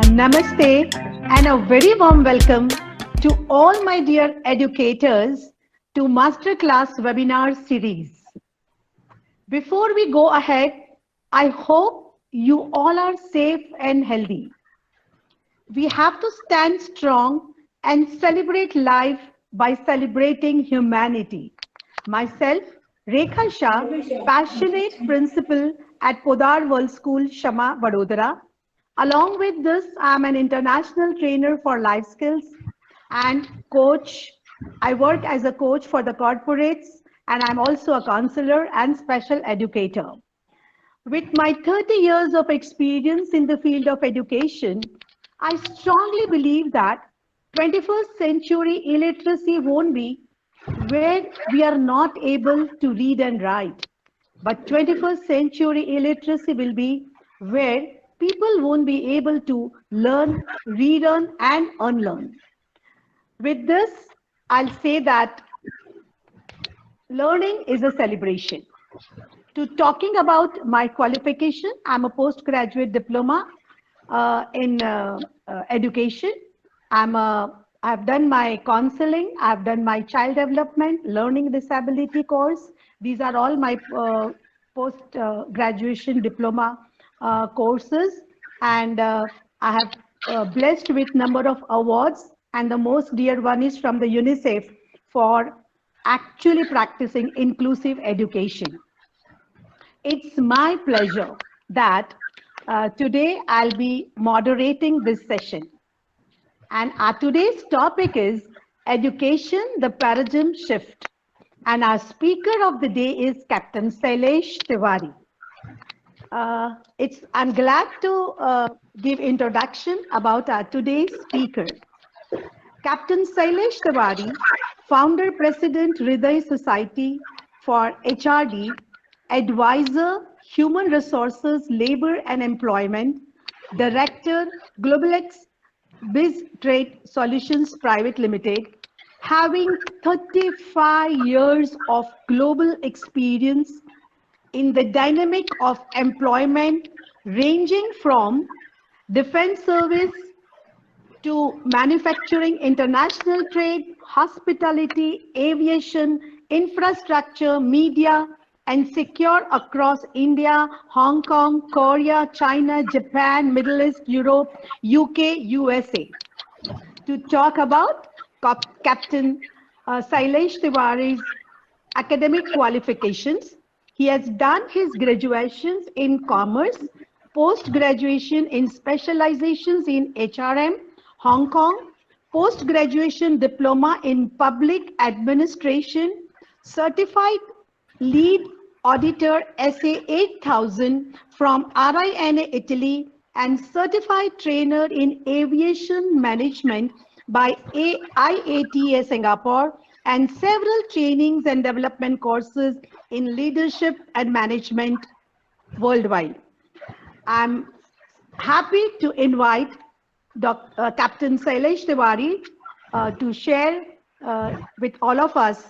Namaste and a very warm welcome to all my dear educators to Masterclass webinar series. Before we go ahead, I hope you all are safe and healthy. We have to stand strong and celebrate life by celebrating humanity. Myself, Rekha Shah, passionate principal at Podar World School, Shama, Vadodara. Along with this, I'm an international trainer for life skills and coach. I work as a coach for the corporates, and I'm also a counselor and special educator. With my 30 years of experience in the field of education, I strongly believe that 21st century illiteracy won't be where we are not able to read and write, but 21st century illiteracy will be where people won't be able to learn, relearn, and unlearn. With this, I'll say that learning is a celebration. To talking about my qualification, I'm a postgraduate diploma in education. I've done my counseling, I've done my child development, learning disability course. These are all my post-graduation diploma courses, and I have blessed with number of awards, and the most dear one is from the UNICEF for actually practicing inclusive education. It's my pleasure that today I'll be moderating this session. And our today's topic is Education, the Paradigm Shift. And our speaker of the day is Captain Shailesh Tewary. I'm glad to give introduction about our today's speaker. Captain Shailesh Tewary, founder, president, Hridai Society for HRD, advisor, human resources, labor and employment, director, Globalx Biztrade Solutions Private Limited, having 35 years of global experience in the dynamic of employment ranging from defense service to manufacturing, international trade, hospitality, aviation, infrastructure, media, and secure across India, Hong Kong, Korea, China, Japan, Middle East, Europe, UK, USA. To talk about Captain Shailesh Tewary's academic qualifications, he has done his graduations in commerce, post-graduation in specializations in HRM, Hong Kong, post-graduation diploma in public administration, certified lead auditor SA 8000 from RINA Italy, and certified trainer in aviation management by IATA Singapore, and several trainings and development courses in leadership and management worldwide. I'm happy to invite Captain Shailesh Tewary to share with all of us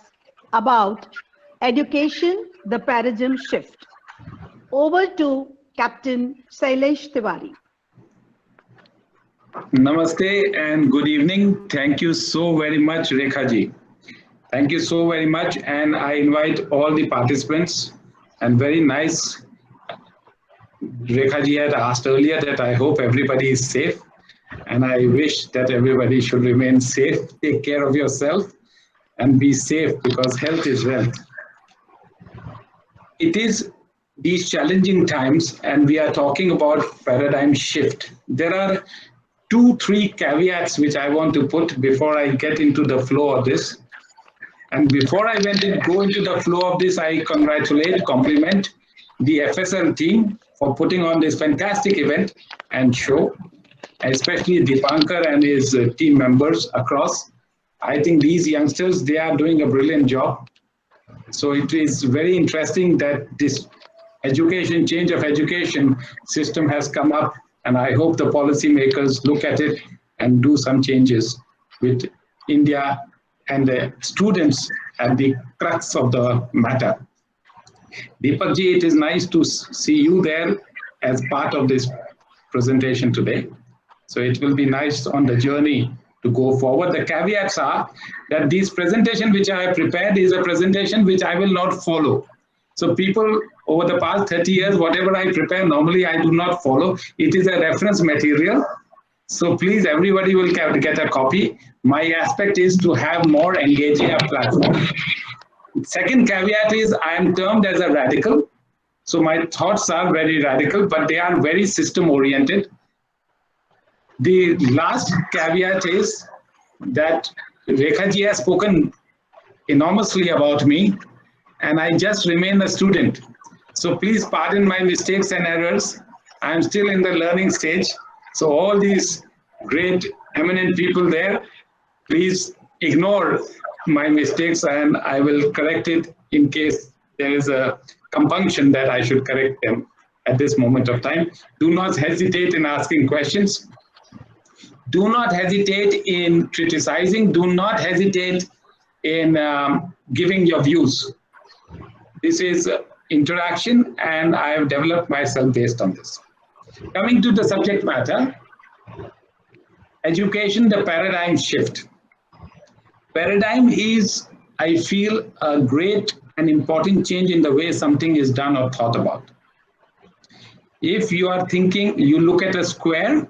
about education, the paradigm shift. Over to Captain Shailesh Tewary. Namaste and good evening. Thank you so very much, Rekha ji. Thank you so very much, and I invite all the participants. And very nice, Rekha ji had asked earlier that I hope everybody is safe, and I wish that everybody should remain safe. Take care of yourself and be safe, because health is wealth. It is these challenging times, and we are talking about paradigm shift. There are 2-3 caveats which I want to put before I get into the flow of this. And before I go into the flow of this, I compliment the FSL team for putting on this fantastic event and show, especially Dipankar and his team members across. I think these youngsters, they are doing a brilliant job. So it is very interesting that this change of education system has come up, and I hope the policymakers look at it and do some changes with India and the students at the crux of the matter. Deepak ji, it is nice to see you there as part of this presentation today. So it will be nice on the journey to go forward. The caveats are that this presentation which I have prepared is a presentation which I will not follow. So people over the past 30 years, whatever I prepare, normally I do not follow. It is a reference material. So please, everybody will get a copy. My aspect is to have more engaging a platform. Second caveat is I am termed as a radical. So my thoughts are very radical, but they are very system oriented. The last caveat is that Rekhaji has spoken enormously about me, and I just remain a student. So please pardon my mistakes and errors. I'm still in the learning stage. So all these great eminent people there, please ignore my mistakes and I will correct it in case there is a compunction that I should correct them at this moment of time. Do not hesitate in asking questions. Do not hesitate in criticizing. Do not hesitate in giving your views. This is interaction, and I have developed myself based on this. Coming to the subject matter, education, the paradigm shift. Paradigm is, I feel, a great and important change in the way something is done or thought about. If you are thinking, you look at a square,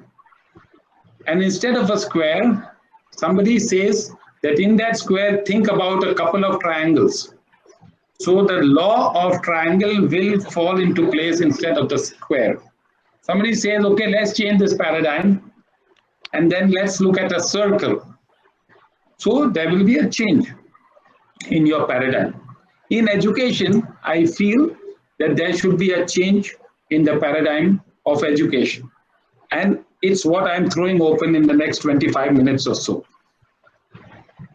and instead of a square, somebody says that in that square, think about a couple of triangles. So the law of triangle will fall into place instead of the square. Somebody says, okay, let's change this paradigm, and then let's look at a circle. So there will be a change in your paradigm. In education, I feel that there should be a change in the paradigm of education. And it's what I'm throwing open in the next 25 minutes or so.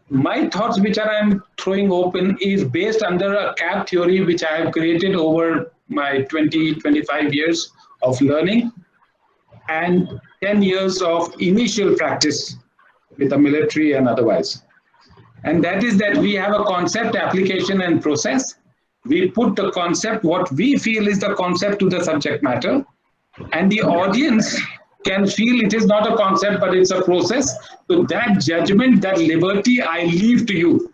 My thoughts which I'm throwing open is based under a CAP theory which I have created over my 25 years of learning and 10 years of initial practice with the military and otherwise. And that is that we have a concept, application and process. We put the concept, what we feel is the concept, to the subject matter, and the audience can feel it is not a concept, but it's a process. So that judgment, that liberty, I leave to you.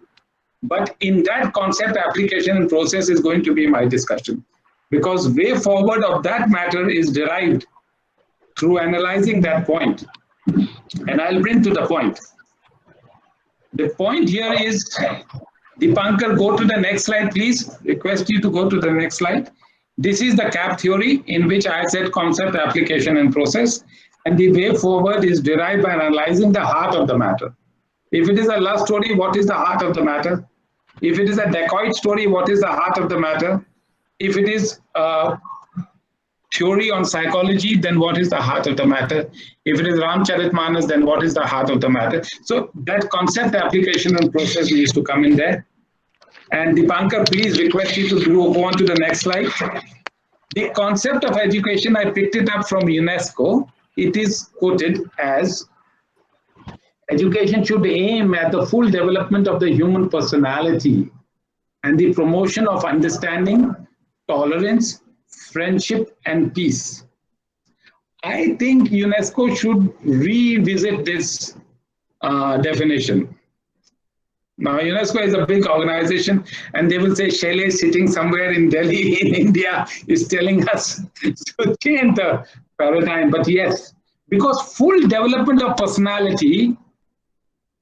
But in that concept, application and process is going to be my discussion, because way forward of that matter is derived through analyzing that point. And I'll bring to the point. The point here is, Dipankar, go to the next slide, please. Request you to go to the next slide. This is the CAP theory in which I said concept, application, and process. And the way forward is derived by analyzing the heart of the matter. If it is a love story, what is the heart of the matter? If it is a dacoit story, what is the heart of the matter? If it is a theory on psychology, then what is the heart of the matter? If it is Ramcharitmanas, then what is the heart of the matter? So that concept, application, and process needs to come in there. And Dipankar, please request you to go on to the next slide. The concept of education, I picked it up from UNESCO. It is quoted as, education should aim at the full development of the human personality and the promotion of understanding, tolerance, friendship, and peace. I think UNESCO should revisit this definition. Now, UNESCO is a big organization, and they will say Shailesh sitting somewhere in Delhi, in India, is telling us to change the paradigm. But yes, because full development of personality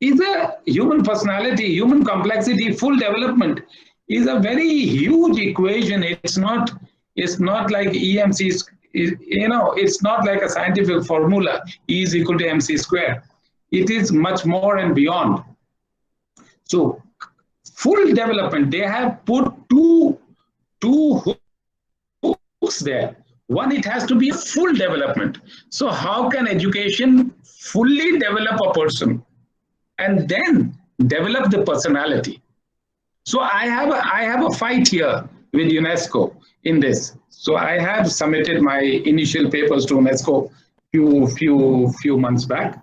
is a human personality, human complexity, full development is a very huge equation. It's not like EMC, it's not like a scientific formula, E is equal to MC square. It is much more and beyond. So full development, they have put two hooks there. One, it has to be full development. So how can education fully develop a person and then develop the personality? So I have a fight here with UNESCO in this. So I have submitted my initial papers to UNESCO few months back.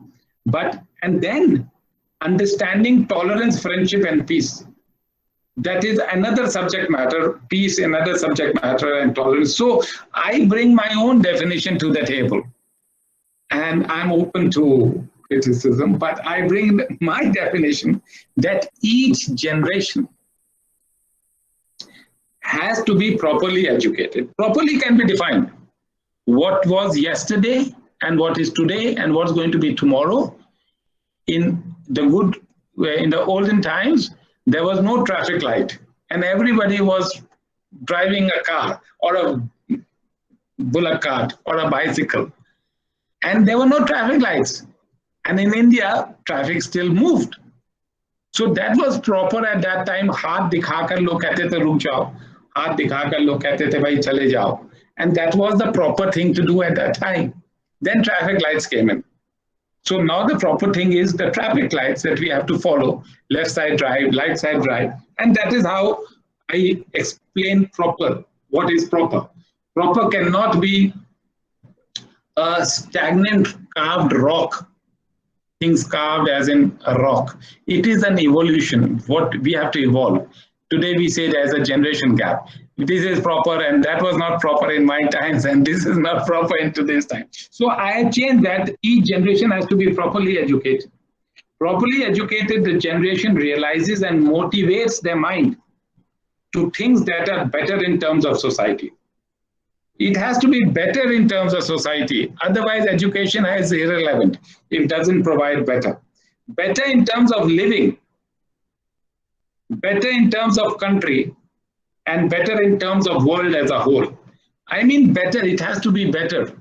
And then understanding, tolerance, friendship, and peace. That is another subject matter, peace, another subject matter, and tolerance. So I bring my own definition to the table. and I'm open to criticism, but I bring my definition that each generation has to be properly educated. Properly can be defined. What was yesterday and what is today and what's going to be tomorrow. In the olden times, there was no traffic light and everybody was driving a car or a bullock cart or a bicycle, and there were no traffic lights. And in India, traffic still moved. So that was proper at that time. हाथ दिखाकर लोग कहते थे रुक जाओ, हाथ दिखाकर लोग कहते थे भाई चले जाओ. And that was the proper thing to do at that time. Then traffic lights came in. So now the proper thing is the traffic lights that we have to follow. Left side drive, right side drive. And that is how I explain proper. What is proper? Proper cannot be a stagnant carved rock. Things carved as in a rock. It is an evolution. What we have to evolve. Today we say there's a generation gap. This is proper and that was not proper in my times and this is not proper in today's time. So I have changed that each generation has to be properly educated. Properly educated, the generation realizes and motivates their mind to things that are better in terms of society. It has to be better in terms of society. Otherwise, education is irrelevant. It doesn't provide better. Better in terms of living, better in terms of country, and better in terms of world as a whole. I mean better, it has to be better.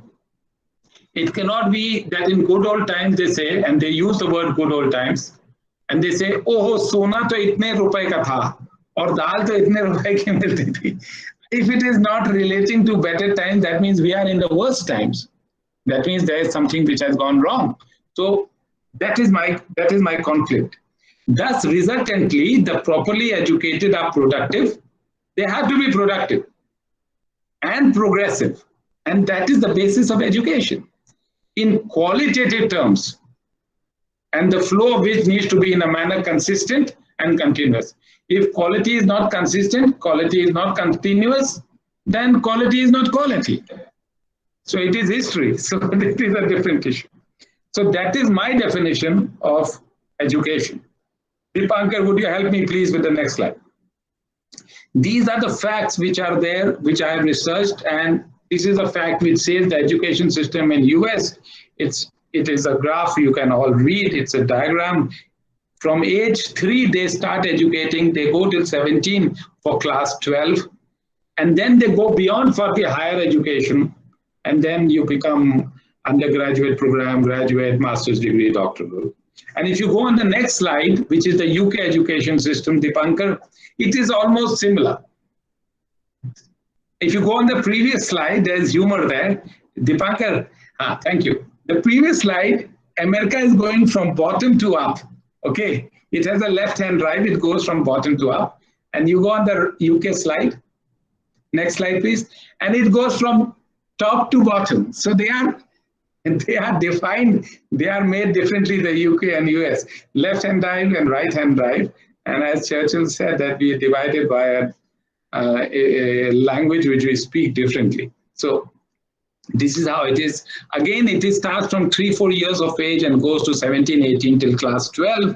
It cannot be that in good old times they say, and they use the word good old times, and they say, oh, sona to itne rupaye ka tha, aur dal to itne rupaye ki milti thi. If it is not relating to better times, that means we are in the worst times. That means there is something which has gone wrong. So that is my conflict. Thus, resultantly, the properly educated are productive. They have to be productive and progressive. And that is the basis of education. In qualitative terms, and the flow of which needs to be in a manner consistent and continuous. If quality is not consistent, quality is not continuous, then quality is not quality. So it is history. So it is a different issue. So that is my definition of education. Dipankar, would you help me please with the next slide? These are the facts which are there, which I have researched, and this is a fact which says the education system in US, it is a graph you can all read, it's a diagram. From age 3, they start educating, they go till 17 for class 12, and then they go beyond for the higher education, and then you become undergraduate program, graduate, master's degree, doctoral. And if you go on the next slide, which is the UK education system, Dipankar, it is almost similar. If you go on the previous slide, there's humor there. Dipankar, thank you. The previous slide, America is going from bottom to up. Okay, it has a left-hand drive, it goes from bottom to up. And you go on the UK slide, next slide please, and it goes from top to bottom. So they are defined, they are made differently, the UK and US, left-hand drive and right-hand drive. And as Churchill said, that we are divided by a language which we speak differently. So this is how it is. Again, it starts from 3-4 years of age and goes to 17, 18 till class 12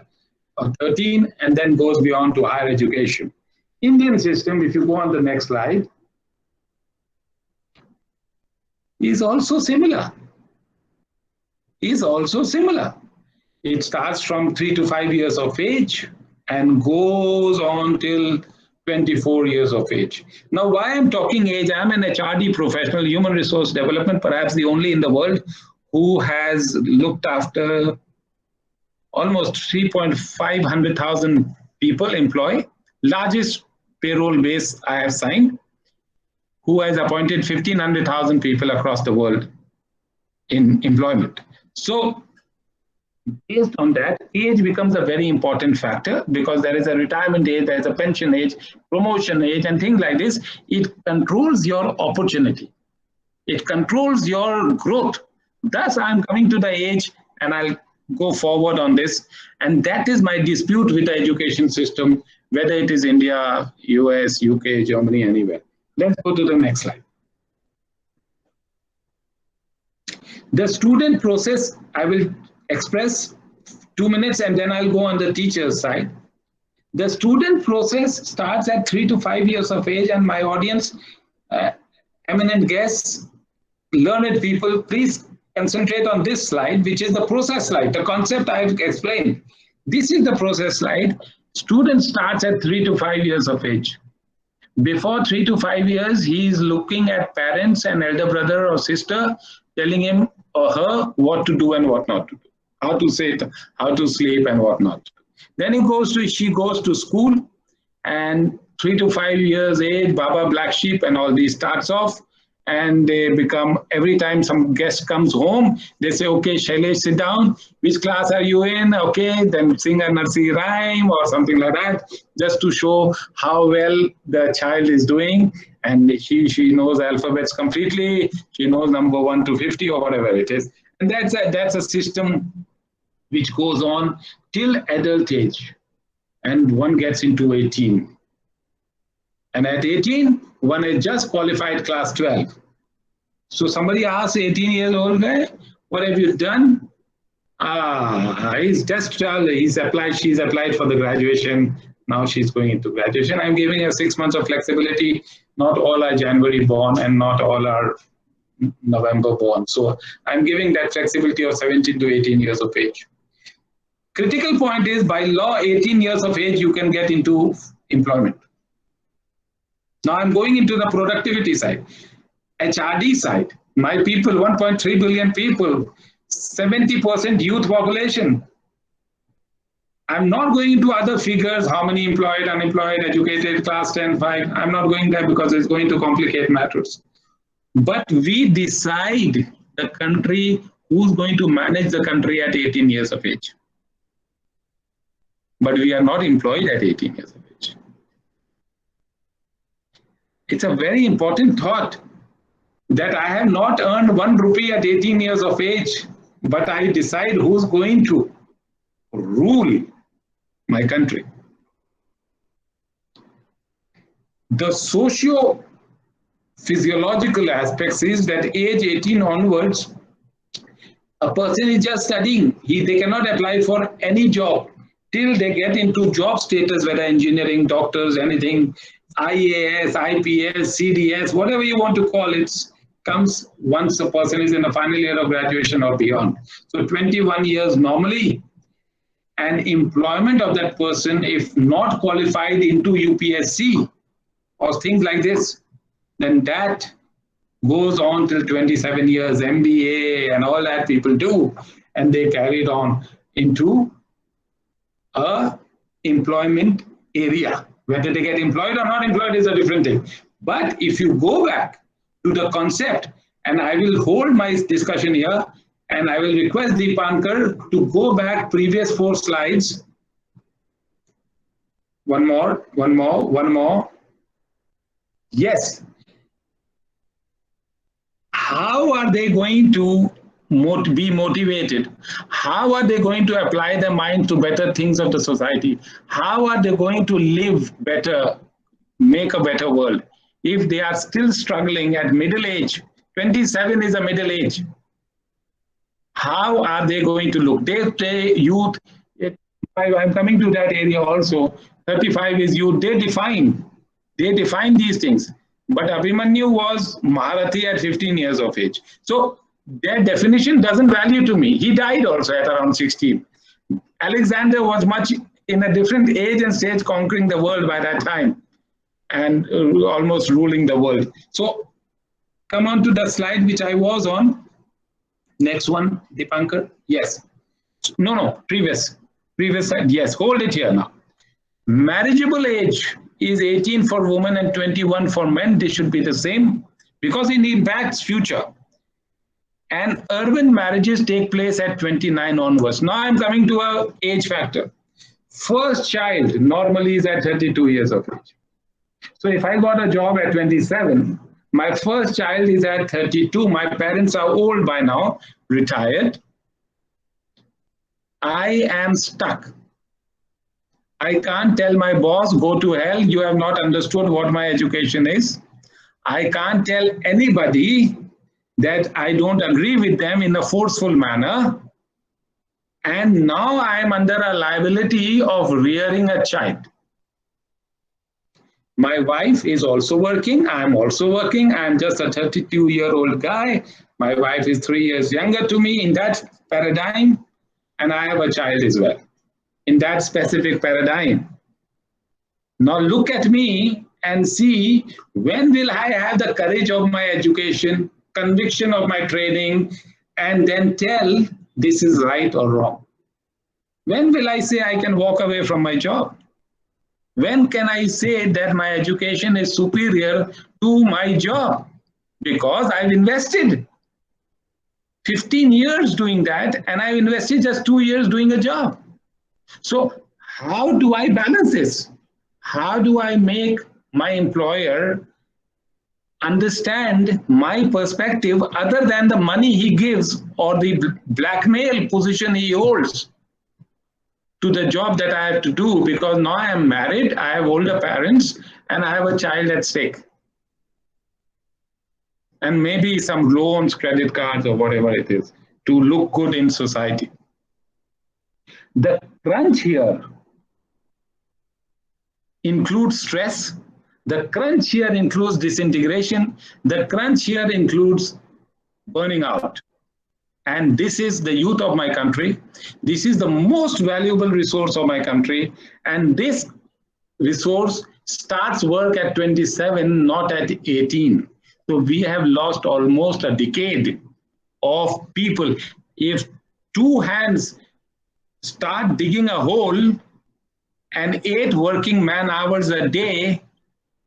or 13, and then goes beyond to higher education. Indian system, if you go on the next slide, is also similar. It starts from 3 to 5 years of age and goes on till 24 years of age. Now, why I'm talking age, I'm an HRD professional, human resource development, perhaps the only in the world who has looked after almost 3,500,000 people employed, largest payroll base I have signed, who has appointed 1,500,000 people across the world in employment. So based on that, age becomes a very important factor because there is a retirement age, there is a pension age, promotion age, and things like this. It controls your opportunity. It controls your growth. Thus, I'm coming to the age, and I'll go forward on this. And that is my dispute with the education system, whether it is India, US, UK, Germany, anywhere. Let's go to the next slide. The student process, I will express 2 minutes and then I'll go on the teacher's side. The student process starts at 3 to 5 years of age, and my audience, eminent guests, learned people, please concentrate on this slide, which is the process slide, the concept I've explained. This is the process slide. Student starts at 3 to 5 years of age. Before 3 to 5 years, he is looking at parents and elder brother or sister telling him or her what to do and what not to do, how to sit, how to sleep and what not. Then she goes to school, and 3 to 5 years age, Baba Black Sheep and all these starts off. And they become, every time some guest comes home, they say, okay, Shailesh, sit down. Which class are you in? Okay, then sing a nursery rhyme or something like that, just to show how well the child is doing. And she knows alphabets completely. She knows number 1 to 50 or whatever it is. And that's a system which goes on till adult age. And one gets into 18. And at 18, one has just qualified class 12. So somebody asks 18-year-old guy, what have you done? He's just, she's applied for the graduation. Now she's going into graduation. I'm giving her 6 months of flexibility. Not all are January born and not all are November born. So I'm giving that flexibility of 17 to 18 years of age. Critical point is, by law, 18 years of age, you can get into employment. Now I'm going into the productivity side, HRD side. My people, 1.3 billion people, 70% youth population. I'm not going into other figures, how many employed, unemployed, educated, class 10, 5. I'm not going there because it's going to complicate matters. But we decide the country, who's going to manage the country at 18 years of age. But we are not employed at 18 years of age. It's a very important thought that I have not earned 1 rupee at 18 years of age, but I decide who's going to rule my country. The socio-physiological aspects is that age 18 onwards, a person is just studying. They cannot apply for any job till they get into job status, whether engineering, doctors, anything, IAS, IPS, CDS, whatever you want to call it, comes once a person is in the final year of graduation or beyond. So 21 years normally, and employment of that person, if not qualified into UPSC or things like this, then that goes on till 27 years, MBA and all that people do, and they carry it on into a employment area. Whether they get employed or not employed is a different thing. But if you go back to the concept, and I will hold my discussion here, and I will request Deepankar to go back previous 4 slides. One more. Yes. How are they going to be motivated? How are they going to apply their mind to better things of the society? How are they going to live better, make a better world? If they are still struggling at middle age, 27 is a middle age. How are they going to look? They youth, I'm coming to that area also. 35 is youth. They define these things. But Abhimanyu was Maharathi at 15 years of age. So their definition doesn't value to me. He died also at around 16. Alexander was much in a different age and stage, conquering the world by that time and almost ruling the world. So come on to the slide which I was on. Next one, Deepankar. Yes. No, previous slide. Yes, hold it here now. Marriageable age is 18 for women and 21 for men. They should be the same because it impacts future. And urban marriages take place at 29 onwards. Now I'm coming to an age factor. First child normally is at 32 years of age. So if I got a job at 27, my first child is at 32. My parents are old by now, retired. I am stuck. I can't tell my boss, go to hell, you have not understood what my education is. I can't tell anybody that I don't agree with them in a forceful manner. And now I am under a liability of rearing a child. My wife is also working. I'm also working. I'm just a 32-year-old guy. My wife is 3 years younger to me in that paradigm. And I have a child as well in that specific paradigm. Now look at me and see, when will I have the courage of my education, conviction of my training, and then tell this is right or wrong? When will I say I can walk away from my job? When can I say that my education is superior to my job? Because I've invested 15 years doing that, and I've invested just 2 years doing a job. So how do I balance this? How do I make my employer understand my perspective other than the money he gives or the blackmail position he holds to the job that I have to do? Because now I am married, I have older parents, and I have a child at stake. And maybe some loans, credit cards, or whatever it is, to look good in society. The crunch here includes stress. The crunch here includes disintegration. The crunch here includes burning out. And this is the youth of my country. This is the most valuable resource of my country. And this resource starts work at 27, not at 18. So we have lost almost a decade of people. If 2 hands start digging a hole and 8 working man hours a day,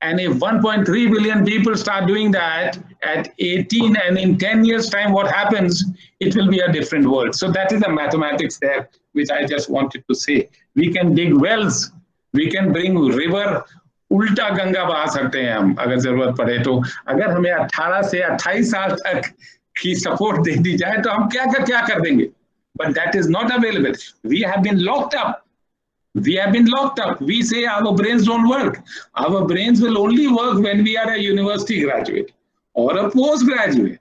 and if 1.3 billion people start doing that at 18, and in 10 years time, what happens? It will be a different world. So that is the mathematics there, which I just wanted to say. We can dig wells, we can bring river, उल्टा गंगा बहा सकते हैं हम अगर जरूरत पड़े तो. अगर हमें 18 से 28 साल तक की सपोर्ट दे दी जाए तो हम क्या कर देंगे? But that is not available. We have been locked up. We have been locked up. We say our brains don't work. Our brains will only work when we are a university graduate or a postgraduate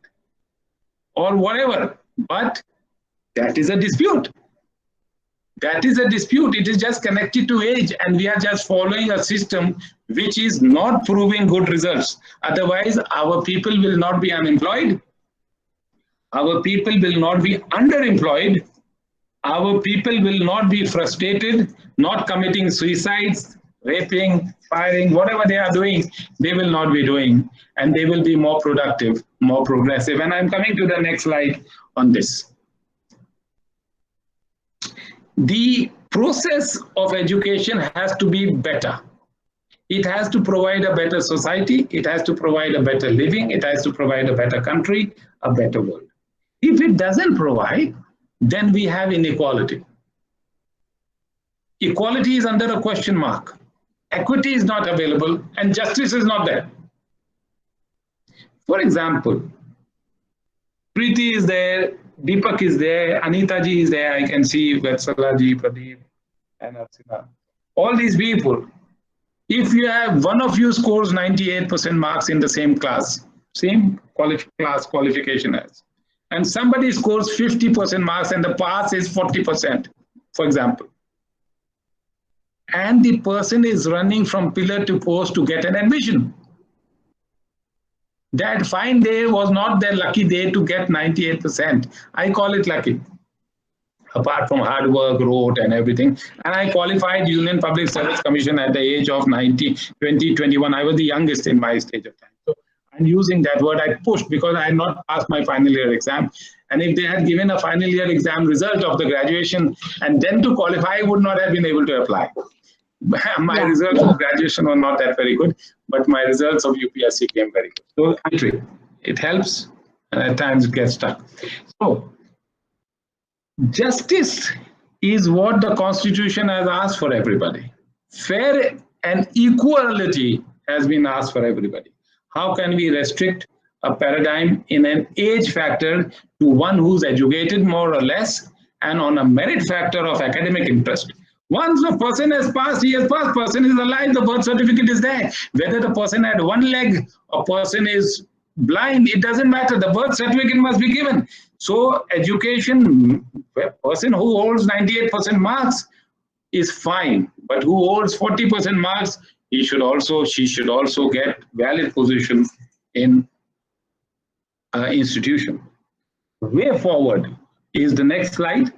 or whatever. But that is a dispute. That is a dispute. It is just connected to age, and we are just following a system which is not proving good results. Otherwise, our people will not be unemployed. Our people will not be underemployed. Our people will not be frustrated, not committing suicides, raping, firing, whatever they are doing, they will not be doing, and they will be more productive, more progressive. And I'm coming to the next slide on this. The process of education has to be better. It has to provide a better society. It has to provide a better living. It has to provide a better country, a better world. If it doesn't provide, then we have inequality. Equality is under a question mark. Equity is not available, and justice is not there. For example, Preeti is there, Deepak is there, Anita ji is there, I can see Vatsala ji, Pradeep, and Arsina. All these people, if you have one of you scores 98% marks in the same class, same class qualification as, and somebody scores 50% marks and the pass is 40%, for example, and the person is running from pillar to post to get an admission. That fine day was not their lucky day to get 98%. I call it lucky. Apart from hard work, rote and everything. And I qualified Union Public Service Commission at the age of 21. I was the youngest in my stage of time. So I'm using that word. I pushed because I had not passed my final year exam. And if they had given a final year exam result of the graduation and then to qualify, I would not have been able to apply. My results of graduation were not that very good, but my results of UPSC came very good. So entry, it helps, and at times it gets stuck. So justice is what the Constitution has asked for everybody. Fair and equality has been asked for everybody. How can we restrict a paradigm in an age factor to one who's educated more or less and on a merit factor of academic interest? Once a person has passed, he has passed, person is alive, the birth certificate is there. Whether the person had one leg, a person is blind, it doesn't matter. The birth certificate must be given. So education, a person who holds 98% marks is fine, but who holds 40% marks, she should also get valid position in institution. Way forward is the next slide.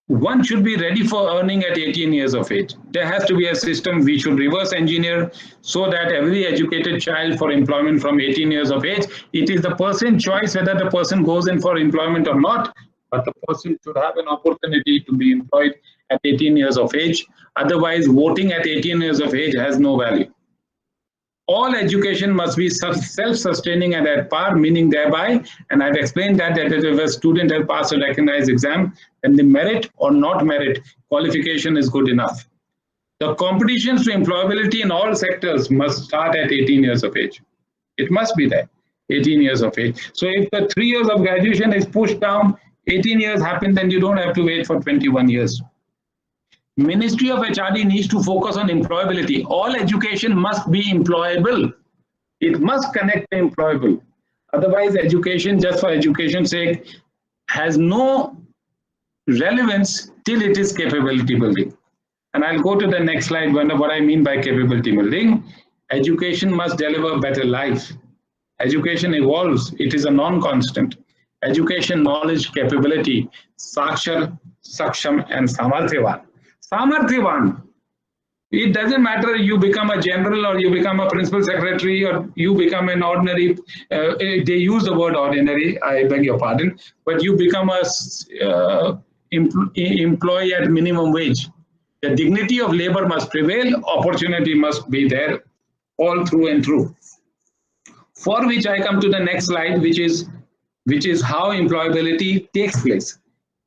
One should be ready for earning at 18 years of age. There has to be a system we should reverse engineer so that every educated child for employment from 18 years of age, it is the person's choice whether the person goes in for employment or not, but the person should have an opportunity to be employed at 18 years of age. Otherwise, voting at 18 years of age has no value. All education must be self-sustaining and at par, meaning thereby, and I've explained that if a student has passed a recognized exam, then the merit or not merit qualification is good enough. The competitions to employability in all sectors must start at 18 years of age. It must be there, 18 years of age. So if the 3 years of graduation is pushed down, 18 years happen, then you don't have to wait for 21 years. Ministry of HRD needs to focus on employability. All education must be employable. It must connect to employable. Otherwise, education, just for education's sake, has no relevance till it is capability building. And I'll go to the next slide when what I mean by capability building. Education must deliver better life. Education evolves. It is a non-constant. Education, knowledge, capability, Sakshar, Saksham, and Samarthyavan. Samarthyavan. It doesn't matter you become a general or you become a principal secretary or you become an ordinary, they use the word ordinary, I beg your pardon, but you become a employee at minimum wage. The dignity of labor must prevail, opportunity must be there all through and through. For which I come to the next slide, which is how employability takes place.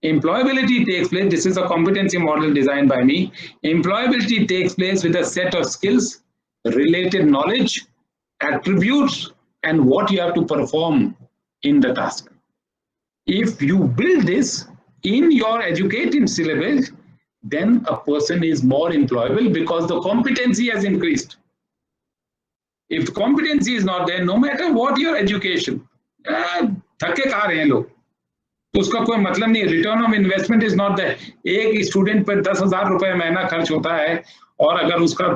Employability takes place, this is a competency model designed by me. Employability takes place with a set of skills, related knowledge, attributes, and what you have to perform in the task. If you build this in your educating syllabus, then a person is more employable because the competency has increased. If the competency is not there, no matter what your education, धक्के खा रहे हैं लोग, तो उसका कोई मतलब नहीं. Return of investment is not that. एक स्टूडेंट पर 10,000 रुपए महीना खर्च होता है और अगर उसका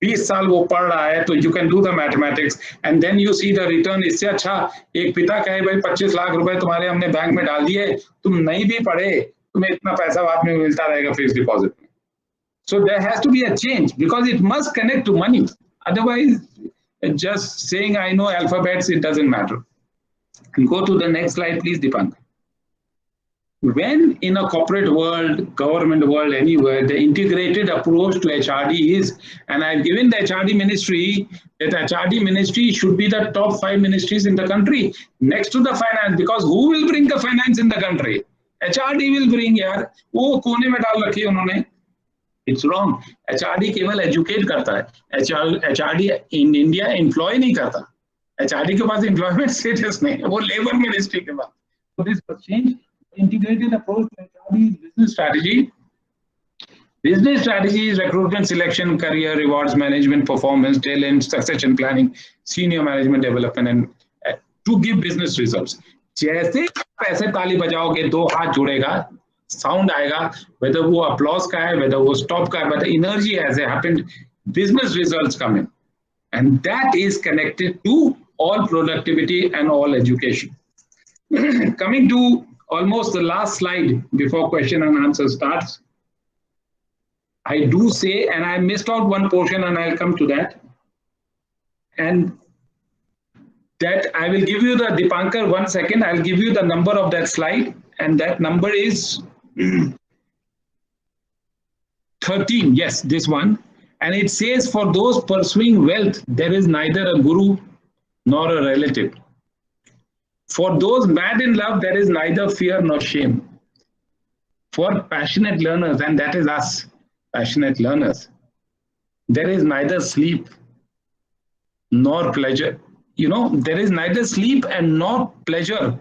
20 साल वो पढ़ रहा है तो you can do the mathematics and then you see the return. इससे अच्छा एक पिता कहे भाई 25 लाख रुपए तुम्हारे हमने बैंक में डाल दिए, तुम नहीं भी पढ़े, तुम्हें इतना पैसा बाद में मिलता रहेगा फिक्स्ड डिपॉजिट में. So there has to be a change because it must connect to money. Otherwise, just saying I know alphabets, it doesn't matter. And go to the next slide, please, Dipankar. When in a corporate world, government world, anywhere, the integrated approach to HRD is, and I've given the HRD ministry, that HRD ministry should be the top 5 ministries in the country, next to the finance, because who will bring the finance in the country? HRD will bring, yaar. वो कोने में डाल रखी है उन्होंने. It's wrong. HRD केवल educate करता है. HRD in India employ नहीं करता. HRD के पास employment status नहीं है, वो labor ministry के पास. So this must change. Integrated approach to HRD business strategy. Business strategy is recruitment, selection, career, rewards, management, performance, talent, succession planning, senior management development, and to give business results. जैसे पैसे ताली बजाओगे, 2 हाथ जुड़ेगा, sound आएगा, whether वो applause का है, whether वो stop का है, but the energy as it happened, business results come in. And that is connected to all productivity and all education. Coming to almost the last slide before question and answer starts. I do say, and I missed out one portion and I'll come to that. And that I will give you the, Dipankar, 1 second, I'll give you the number of that slide. And that number is 13, yes, this one. And it says, for those pursuing wealth, there is neither a guru nor a relative. For those mad in love, there is neither fear nor shame. For passionate learners, and that is us, passionate learners, there is neither sleep nor pleasure. You know, there is neither sleep and nor pleasure.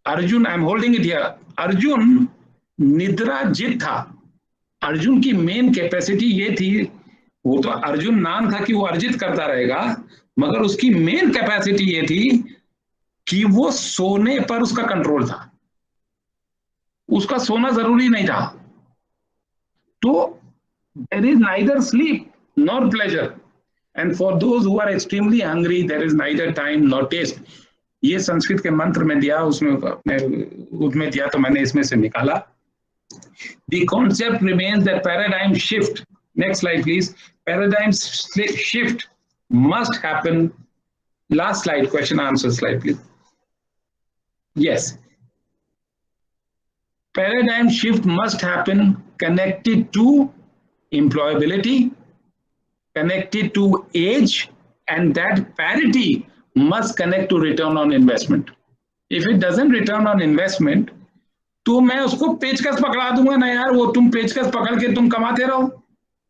Arjun, I'm holding it here. Arjun, Nidra Jit tha. Arjun की main capacity ये थी वो तो अर्जुन नाम था कि वो अर्जित करता रहेगा, मगर उसकी मेन कैपेसिटी ये थी कि वो सोने पर उसका कंट्रोल था, उसका सोना जरूरी नहीं था। तो there is neither sleep nor pleasure, and for those who are extremely hungry there is neither time nor taste. ये संस्कृत के मंत्र में दिया, उसमें दिया, तो मैंने इसमें से निकाला. The concept remains that paradigm shift, next slide please, paradigm shift must happen. Last slide, question answer slide please. Yes, paradigm shift must happen connected to employability, connected to age, and that parity must connect to return on investment. If it doesn't return on investment, तो मैं उसको पेचकस पकड़ा दूंगा ना यार, वो तुम पेचकस पकड़ के तुम कमाते रहो,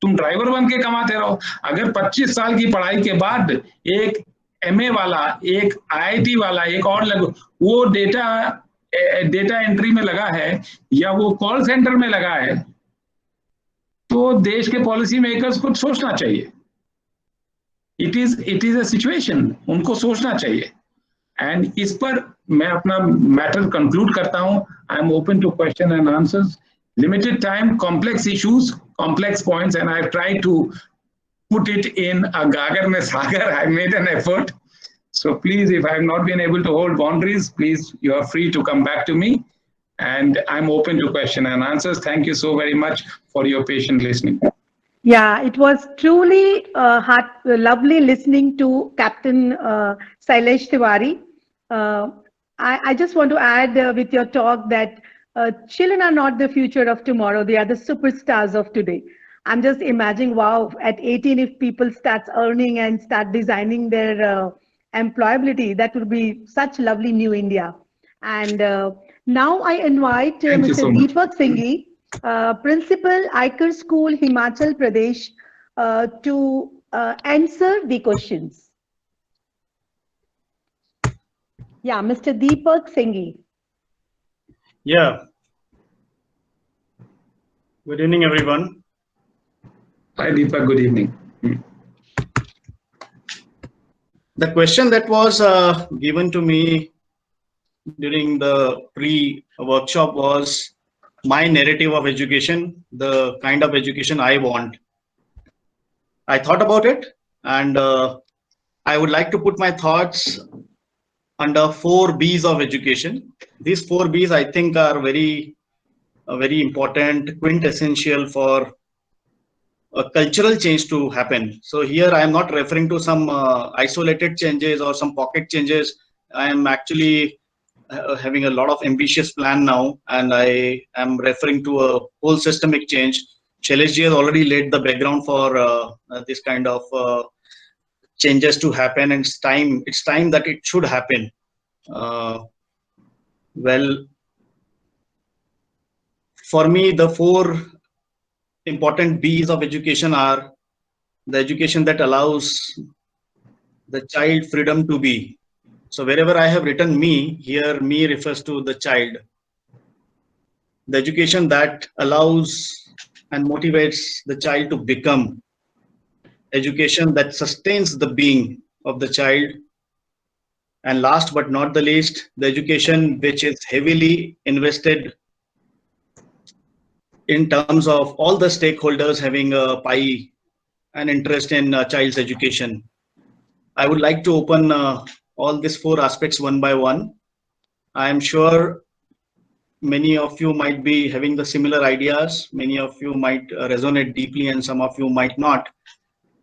तुम ड्राइवर बन के कमाते रहो. अगर 25 साल की पढ़ाई के बाद एक एमए वाला, एक आईआईटी वाला, एक और वो डेटा एंट्री में लगा है या वो कॉल सेंटर में लगा है, तो देश के पॉलिसी मेकर्स को सोचना चाहिए. इट इज अ सिचुएशन, उनको सोचना चाहिए. एंड इस पर मैं अपना मैटर कंक्लूड करता हूं. I am open to question and answers. Limited time, complex issues, complex points, and I have tried to put it in a gagar mein sagar. I made an effort. So please, if I have not been able to hold boundaries, please, you are free to come back to me. And I'm open to question and answers. Thank you so very much for your patient listening. Yeah, it was truly lovely listening to Captain Shailesh Tewary. I just want to add with your talk that children are not the future of tomorrow. They are the superstars of today. I'm just imagining, wow, at 18, if people start earning and start designing their employability, that would be such lovely new India. And now I invite Mr. Deepak Singhi, Principal, Aikar School, Himachal Pradesh, to answer the questions. Yeah, Mr. Deepak Singhi. Yeah. Good evening, everyone. Hi, Deepak. Good evening. The question that was given to me during the pre-workshop was my narrative of education, the kind of education I want. I thought about it, and I would like to put my thoughts under 4 B's of education. These 4 B's, I think, are very important, quintessential for a cultural change to happen. So here I am not referring to some isolated changes or some pocket changes. I am actually having a lot of ambitious plan now, and I am referring to a whole systemic change. Shailesh ji has already laid the background for this kind of changes to happen, and it's time that it should happen. Well, for me, the 4 important B's of education are the education that allows the child freedom to be. So wherever I have written me, here me refers to the child. The education that allows and motivates the child to become. Education that sustains the being of the child. And last but not the least, the education which is heavily invested in terms of all the stakeholders having a pie and interest in child's education. I would like to open all these 4 aspects one by one. I am sure many of you might be having the similar ideas. Many of you might resonate deeply, and some of you might not.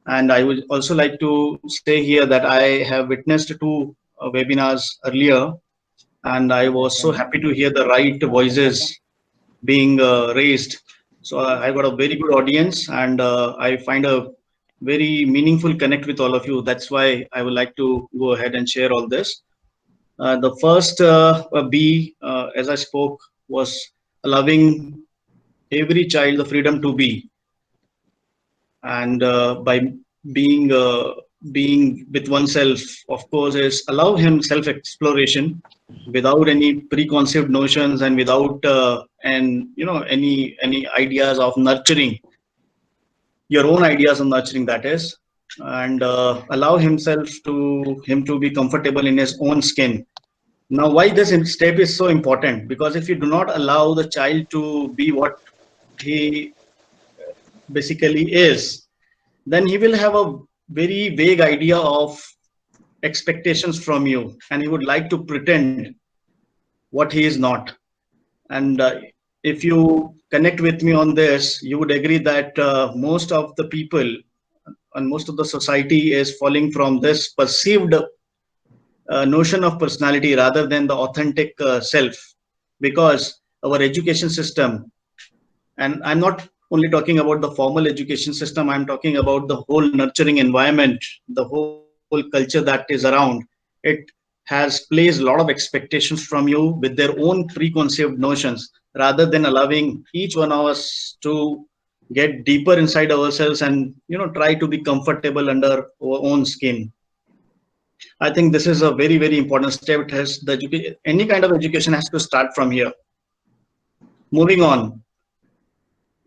And I would also like to say here that I have witnessed 2 webinars earlier, and I was so happy to hear the right voices being raised. So I got a very good audience, and I find a very meaningful connect with all of you. That's why I would like to go ahead and share all this. The first B, as I spoke, was allowing every child the freedom to be, and by being with oneself, of course, is allow him self-exploration without any preconceived notions and without any ideas of nurturing. your own ideas on nurturing, that is, and allow him to be comfortable in his own skin. Now, why this step is so important? Because if you do not allow the child to be what he basically is, then he will have a very vague idea of expectations from you, and he would like to pretend what he is not. And if you connect with me on this, you would agree that most of the people and most of the society is falling from this perceived notion of personality rather than the authentic self, because our education system, and I'm not only talking about the formal education system, I'm talking about the whole nurturing environment, the whole culture that is around it, has placed a lot of expectations from you with their own preconceived notions, rather than allowing each one of us to get deeper inside ourselves and try to be comfortable under our own skin. I think this is a very, very important step. It has any kind of education has to start from here. Moving on,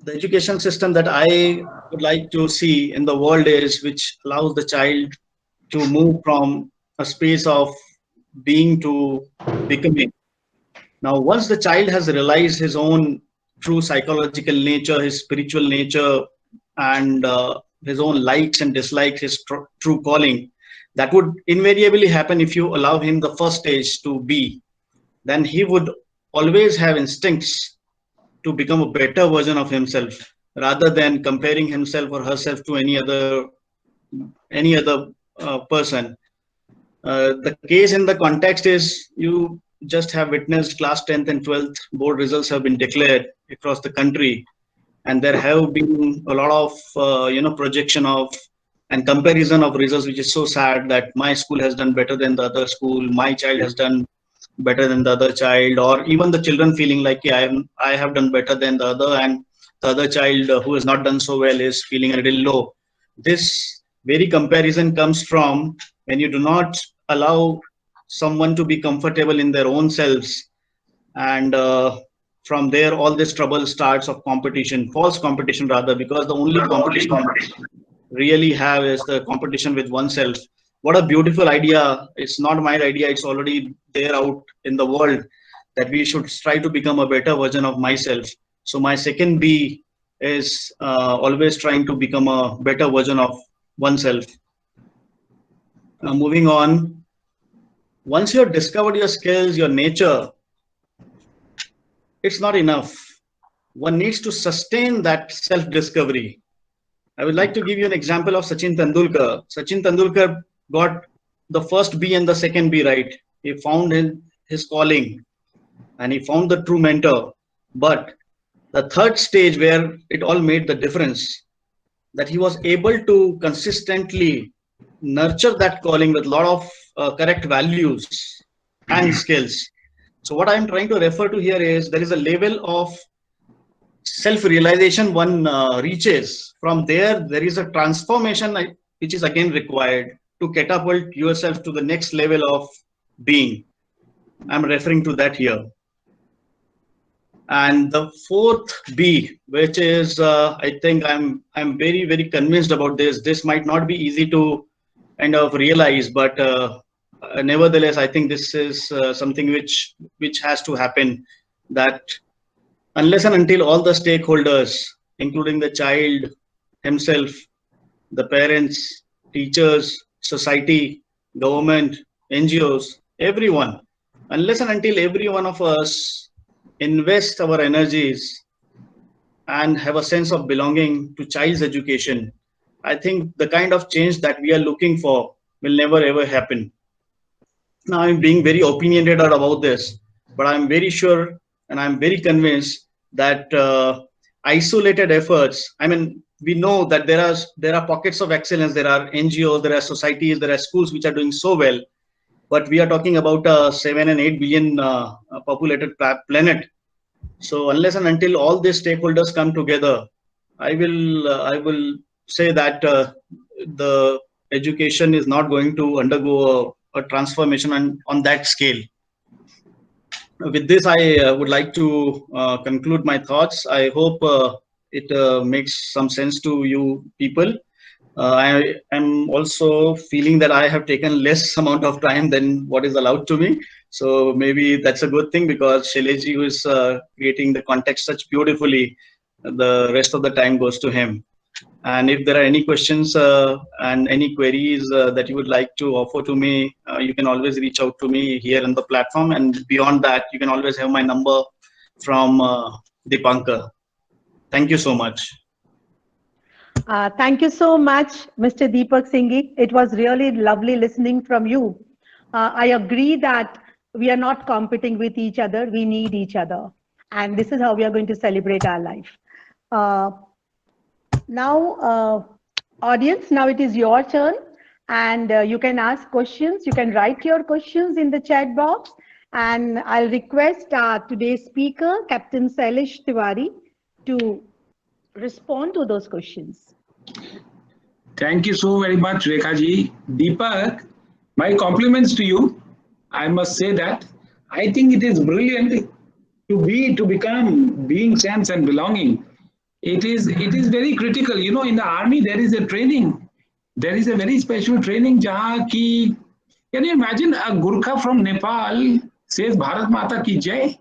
the education system that I would like to see in the world is which allows the child to move from a space of being to becoming. Now, once the child has realized his own true psychological nature, his spiritual nature, and his own likes and dislikes, his true calling, that would invariably happen if you allow him the first stage to be. Then he would always have instincts to become a better version of himself, rather than comparing himself or herself to any other person. The case in the context is you just have witnessed class 10th and 12th board results have been declared across the country, and there have been a lot of projection of and comparison of results, which is so sad that my school has done better than the other school, my child has done better than the other child, or even the children feeling like, yeah, I have done better than the other, and the other child who has not done so well is feeling a little low. This very comparison comes from when you do not allow someone to be comfortable in their own selves, and from there all this trouble starts of competition, false competition rather, because the only competition really have is the competition with oneself. What a beautiful idea. It's not my idea, it's already there out in the world, that we should try to become a better version of myself. So my second B is always trying to become a better version of oneself. Now, moving on, once you have discovered your skills, your nature, it's not enough. One needs to sustain that self-discovery. I would like to give you an example of Sachin Tendulkar. Sachin Tendulkar got the first B and the second B right. He found his calling and he found the true mentor. But the third stage where it all made the difference, that he was able to consistently nurture that calling with a lot of correct values and skills. So what I'm trying to refer to here is there is a level of self-realization one reaches. From there is a transformation which is again required to catapult yourself to the next level of being. I'm referring to that here. And the fourth B, which is I think I'm very, very convinced about this. This might not be easy to kind of realize, but nevertheless, I think this is something which has to happen, that unless and until all the stakeholders, including the child himself, the parents, teachers, society, government, NGOs, everyone, unless and until every one of us invest our energies and have a sense of belonging to child's education, I think the kind of change that we are looking for will never ever happen. Now, I'm being very opinionated about this, but I'm very sure and I'm very convinced that isolated efforts, I mean, we know that there are pockets of excellence, there are NGOs, there are societies, there are schools which are doing so well, but we are talking about a 7 and 8 billion populated planet. So unless and until all these stakeholders come together, I will say that the education is not going to undergo a transformation on that scale. With this, I would like to conclude my thoughts. I hope it makes some sense to you people. I am also feeling that I have taken less amount of time than what is allowed to me. So maybe that's a good thing, because Shailesh ji is creating the context such beautifully. The rest of the time goes to him. And if there are any questions and any queries that you would like to offer to me, you can always reach out to me here on the platform. And beyond that, you can always have my number from Dipankar. Thank you so much. Thank you so much, Mr. Deepak Singhi. It was really lovely listening from you. I agree that we are not competing with each other. We need each other. And this is how we are going to celebrate our life. Now, audience, now it is your turn. And you can ask questions. You can write your questions in the chat box. And I'll request today's speaker, Captain Shailesh Tewary, to respond to those questions. Thank you so very much, Rekha ji. Deepak, my compliments to you. I must say that I think it is brilliant to become being sense and belonging. It is very critical. You know, in the army there is a training. There is a very special training. Jahan ki, can you imagine a Gurkha from Nepal says Bharat Mata ki Jai?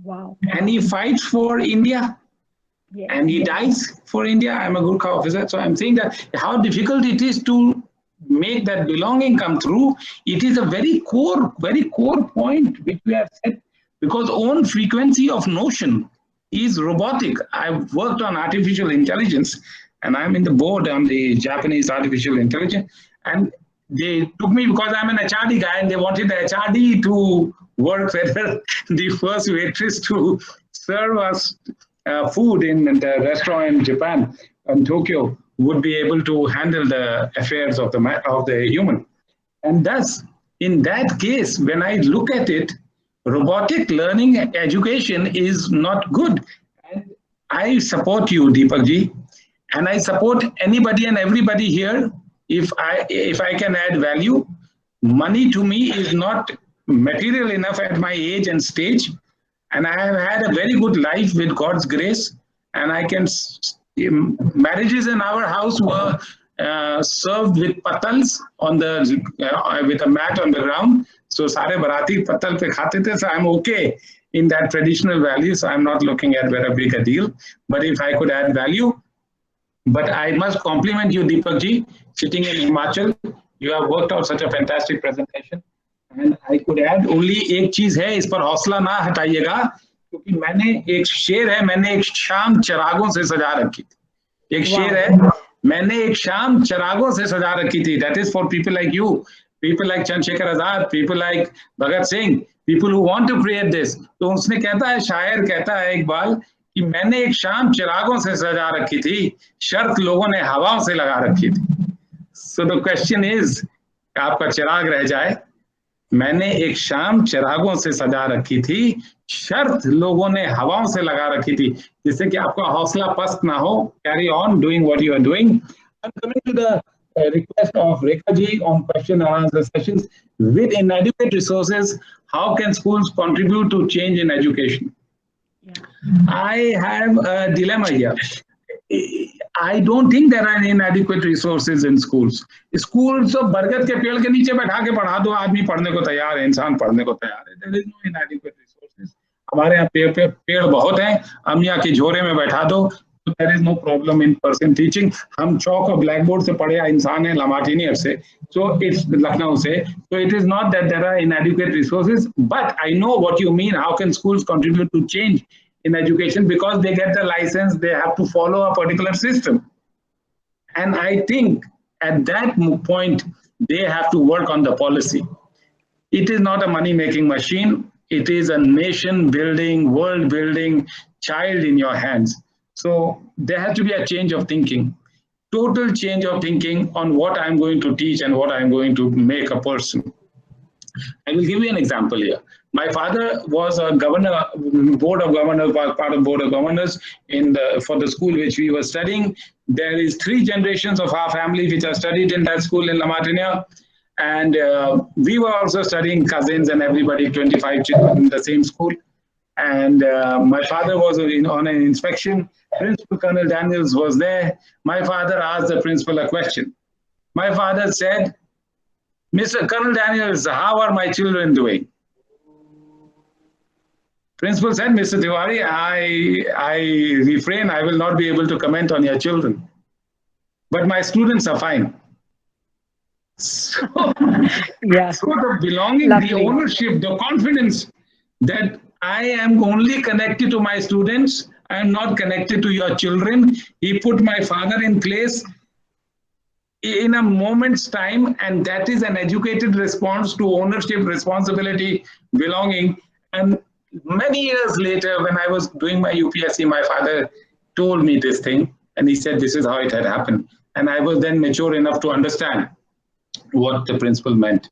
Wow. And he fights for India. Yes. And he dies for India. I'm a Gurkha officer, so I'm saying that how difficult it is to make that belonging come through. It is a very core point which we have set, because own frequency of notion is robotic. I've worked on artificial intelligence, and I'm in the board on the Japanese artificial intelligence. And they took me because I'm an HRD guy, and they wanted the HRD to work whether the first waitress to serve us food in the restaurant in Japan and Tokyo would be able to handle the affairs of the human. And thus, in that case, when I look at it, robotic learning education is not good. And I support you, Deepak ji, and I support anybody and everybody here. If I can add value, money to me is not material enough at my age and stage. And I have had a very good life with God's grace, and I can, marriages in our house were served with patals on the, with a mat on the ground. So sare barati patal pe khate the, so I'm okay in that traditional value. So I'm not looking at very big a deal, but if I could add value. But I must compliment you, Deepak ji, sitting in Himachal. You have worked out such a fantastic presentation. And I could add only एक चीज है, इस पर हौसला ना हटाइएगा, क्योंकि मैंने एक शेर है, मैंने एक शाम चिरागों से सजा रखी थी. एक शेर है, मैंने एक शाम चिरागों से सजा रखी थी. That is for people like you, people like Chandrasekhar Azad, people like Bhagat Singh, people who want to create this. तो उसने कहता है, शायर कहता है इकबाल कि मैंने एक शाम चिरागों से सजा रखी थी, शर्त लोगों ने हवाओं से लगा रखी थी. So the question is, आपका चिराग रह जाए. मैंने एक शाम चिरागों से सजा रखी थी, शर्त लोगों ने हवाओं से लगा रखी थी, जिससे कि आपका हौसला पस्त ना हो. Carry on doing what you are doing. I'm coming to the request of Rekha ji on question and answer sessions. With inadequate resources, how can schools contribute to change in education? Yeah. I have a dilemma here. I don't think there are inadequate resources in schools. Schools तो बरगद के पेड़ के नीचे बैठा के पढ़ा दो, आदमी पढ़ने को तैयार है, इंसान पढ़ने को तैयार है. There is no inadequate resources. हमारे यहाँ पेड़ बहुत हैं, अमिया के झोरे में बैठा दो, so there is no problem in person teaching. हम चौक और ब्लैक बोर्ड से पढ़े इंसान हैं, लामाटिनियर से, so it's लखनऊ से. So it is not that there are inadequate resources, but I know what you mean. How can schools contribute to change in education? Because they get the license, they have to follow a particular system. And I think at that point, they have to work on the policy. It is not a money-making machine. It is a nation-building, world-building child in your hands. So there has to be a change of thinking, total change of thinking on what I'm going to teach and what I'm going to make a person. I will give you an example here. My father was a governor, board of governors, was part of board of governors for the school which we were studying. There is 3 generations of our family which are studied in that school in La Martiniere. And we were also studying, cousins and everybody, 25 children in the same school. and my father was on an inspection. Principal Colonel Daniels was there. My father asked the principal a question. My father said, Mr. Colonel Daniels, how are my children doing? Principal said, Mr. Tewary, I refrain. I will not be able to comment on your children. But my students are fine. So, Yeah. so the belonging, Lovely. the ownership, the confidence that I am only connected to my students, I am not connected to your children. He put my father in place in a moment's time, and that is an educated response to ownership, responsibility, belonging. And many years later, when I was doing my UPSC, my father told me this thing, and he said this is how it had happened. And I was then mature enough to understand what the principal meant.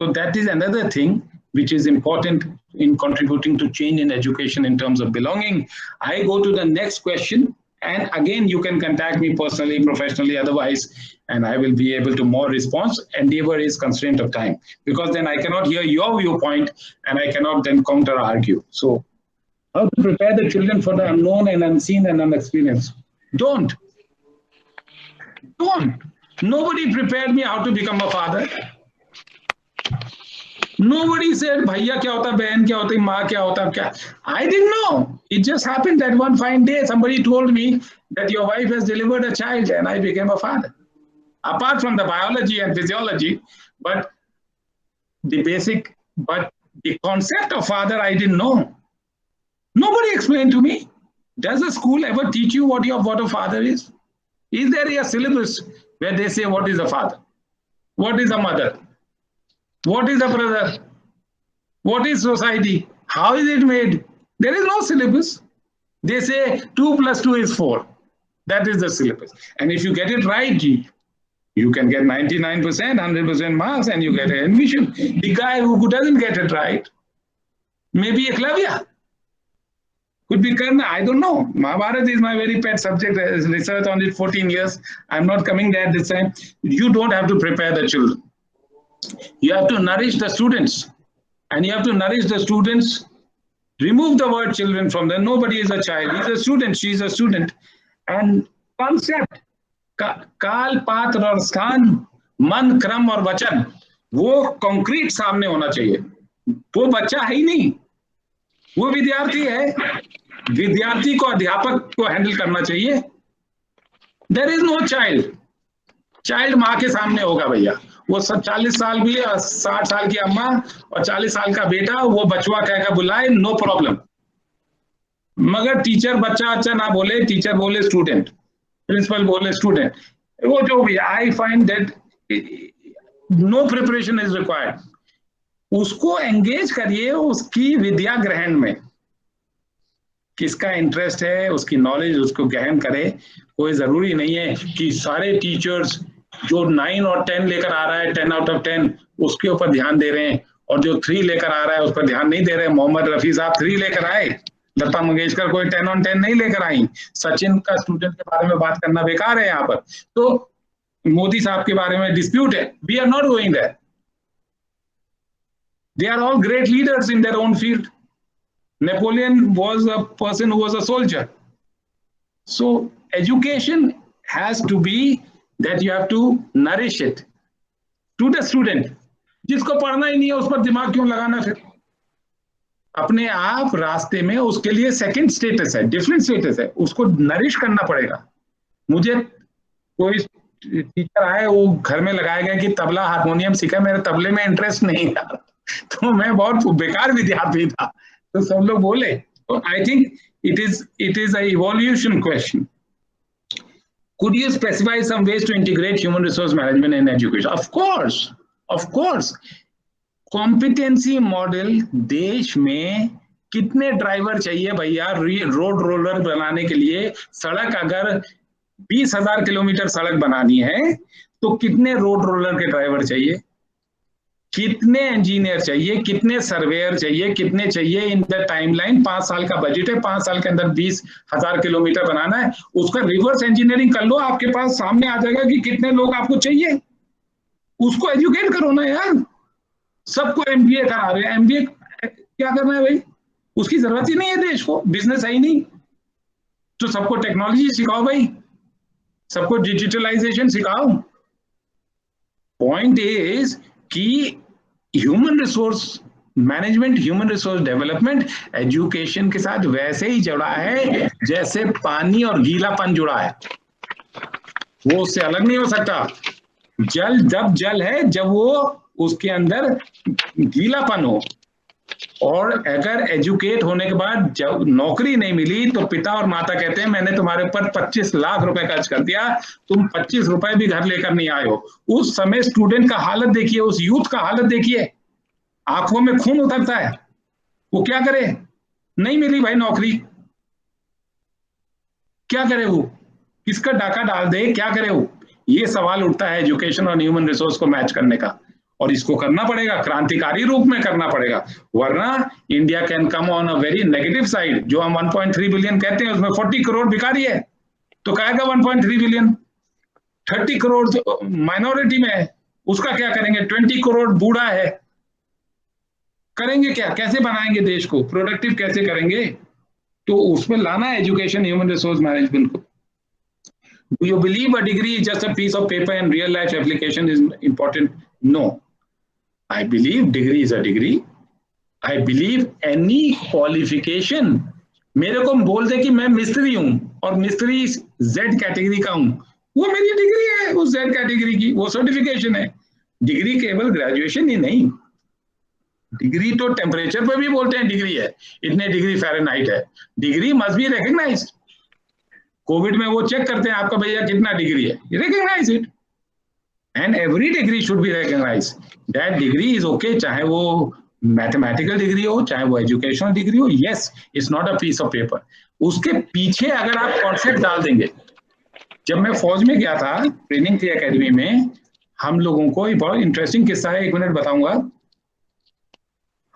So that is another thing which is important in contributing to change in education in terms of belonging. I go to the next question, and again, you can contact me personally, professionally, otherwise, and I will be able to more response. Endeavor is constraint of time, because then I cannot hear your viewpoint and I cannot then counter argue. So how to prepare the children for the unknown and unseen and unexperienced? Don't. Nobody prepared me how to become a father. Nobody said, "Bhaiya kya hota, behan kya hota, maa kya hota, kya." I didn't know. It just happened that one fine day, somebody told me that your wife has delivered a child, and I became a father. Apart from the biology and physiology, but the concept of father, I didn't know. Nobody explained to me. Does a school ever teach you what a father is? Is there a syllabus where they say what is a father? What is a mother? What is a brother? What is society? How is it made? There is no syllabus. They say 2 + 2 is 4. That is the syllabus. And if you get it right, you can get 99%, 100% marks, and you get an admission. The guy who doesn't get it right, maybe a Eklavya. Could be Karna, I don't know. Mahabharata is my very pet subject. I researched on it 14 years. I'm not coming there this time. You don't have to prepare the children. You have to nourish the students. And you have to nourish the students. Remove the word children from them. Nobody is a child. He's a student. She's a student. And concept, काल, पात्र और स्थान, मन, क्रम और वचन, वो concrete सामने होना चाहिए. वो बच्चा है ही नहीं, वो विद्यार्थी है. विद्यार्थी को अध्यापक को हैंडल करना चाहिए. देयर इज नो चाइल्ड माँ के सामने होगा भैया. वो सब 40 साल भी, 60 साल की अम्मा और 40 साल का बेटा, वो बचवा कहकर बुलाए, नो प्रॉब्लम. मगर टीचर बच्चा अच्छा ना बोले, टीचर बोले स्टूडेंट, प्रिंसिपल बोले स्टूडेंट, वो जो भी. I find that no preparation is required. उसको एंगेज करिए उसकी विद्या ग्रहण में. किसका इंटरेस्ट है, उसकी नॉलेज उसको गहन करे. कोई जरूरी नहीं है कि सारे टीचर्स जो 9 और 10 लेकर आ रहा है, 10 out of 10, उसके ऊपर ध्यान दे रहे हैं, और जो 3 लेकर आ रहा है उस पर ध्यान नहीं दे रहे हैं. मोहम्मद रफी साहब 3 लेकर आए, लता मंगेशकर कोई 10 on 10 नहीं लेकर आई. सचिन का स्टूडेंट के बारे में बात करना बेकार है यहाँ पर. तो मोदी साहब के बारे में डिस्प्यूट है. We are not going there. They are all great leaders in their own field. Napoleon was a person who was a soldier. So education has to be that you have to nourish it to the student. जिसको पढ़ना ही नहीं है उस पर दिमाग क्यों लगाना? फिर अपने आप रास्ते में उसके लिए सेकंड स्टेटस है, डिफरेंट स्टेटस है, उसको नरिश करना पड़ेगा. मुझे कोई टीचर आए, वो घर में लगाया गया कि तबला हारमोनियम सीखा, मेरे तबले में इंटरेस्ट नहीं था, तो मैं बहुत बेकार विद्यार्थी था. तो सब लोग बोले. तो I think it is a evolution question. Could you specify some ways to integrate human resource management in education? Of course. Competency model देश में कितने ड्राइवर चाहिए भैया रोड रोलर बनाने के लिए? सड़क अगर 20,000 किलोमीटर सड़क बनानी है तो कितने रोड रोलर के ड्राइवर चाहिए, कितने इंजीनियर चाहिए, कितने सर्वेयर चाहिए, कितने चाहिए इन द टाइमलाइन? 5 साल का बजट है, 5 साल के अंदर 20,000 किलोमीटर बनाना है. उसका रिवर्स इंजीनियरिंग कर लो, आपके पास सामने आ जाएगा कि कितने लोग आपको चाहिए. उसको एजुकेट करो ना यार. सबको एमबीए करा रहे हैं. एमबीए क्या करना है भाई? उसकी जरूरत ही नहीं है देश को, बिजनेस है ही नहीं। तो सबको टेक्नोलॉजी सिखाओ भाई, सबको डिजिटलाइजेशन सिखाओ। पॉइंट इज कि human resource management, human resource development education के साथ वैसे ही जुड़ा है जैसे पानी और गीलापन जुड़ा है, वो उससे अलग नहीं हो सकता। जल जब जल है जब वो उसके अंदर गीलापन हो। और अगर एजुकेट होने के बाद जब नौकरी नहीं मिली तो पिता और माता कहते हैं मैंने तुम्हारे ऊपर 25 लाख रुपए खर्च कर दिया, तुम 25 रुपए भी घर लेकर नहीं आए हो। उस समय स्टूडेंट का हालत देखिए, उस यूथ का हालत देखिए, आंखों में खून उतरता है। वो क्या करे, नहीं मिली भाई नौकरी, क्या करे वो, किसका डाका डाल दे, क्या करे वो। ये सवाल उठता है एजुकेशन और ह्यूमन रिसोर्स को मैच करने का, और इसको करना पड़ेगा, क्रांतिकारी रूप में करना पड़ेगा, वरना India can come on a very negative side. जो हम 1.3 बिलियन कहते हैं उसमें 40 करोड़ भिखारी है, तो कहेगा 1.3 बिलियन, 30 करोड़ माइनॉरिटी में है, उसका क्या करेंगे, 20 करोड़ बूढ़ा है, करेंगे क्या, कैसे बनाएंगे देश को, प्रोडक्टिव कैसे करेंगे। तो उसमें लाना है एजुकेशन ह्यूमन रिसोर्स मैनेजमेंट को। Do you believe a degree is just a piece of paper and real life application is important? No. I believe degree is a degree. I believe any qualification, मेरे को बोल दे कि मैं मिस्त्री हूं और मिस्त्री Z कैटेगरी का हूं, वो मेरी डिग्री है, उस Z कैटेगरी की वो सर्टिफिकेशन है। डिग्री केवल ग्रेजुएशन ही नहीं, डिग्री तो टेम्परेचर पर भी बोलते हैं डिग्री है, इतने डिग्री फ़ारेनहाइट है, degree must be recognised. Covid में वो चेक करते हैं आपका भैया कितना डिग्री है, recognise it, and every degree should be recognise that degree is okay, चाहे वो मैथमेटिकल डिग्री हो, चाहे वो एजुकेशनल डिग्री हो, yes it's not a piece of paper. उसके पीछे अगर आप कॉन्सेप्ट डाल देंगे, जब मैं फौज में गया था ट्रेनिंग थी एकेडमी में, हम लोगों को एक बहुत इंटरेस्टिंग किस्सा है, 1 मिनट बताऊंगा।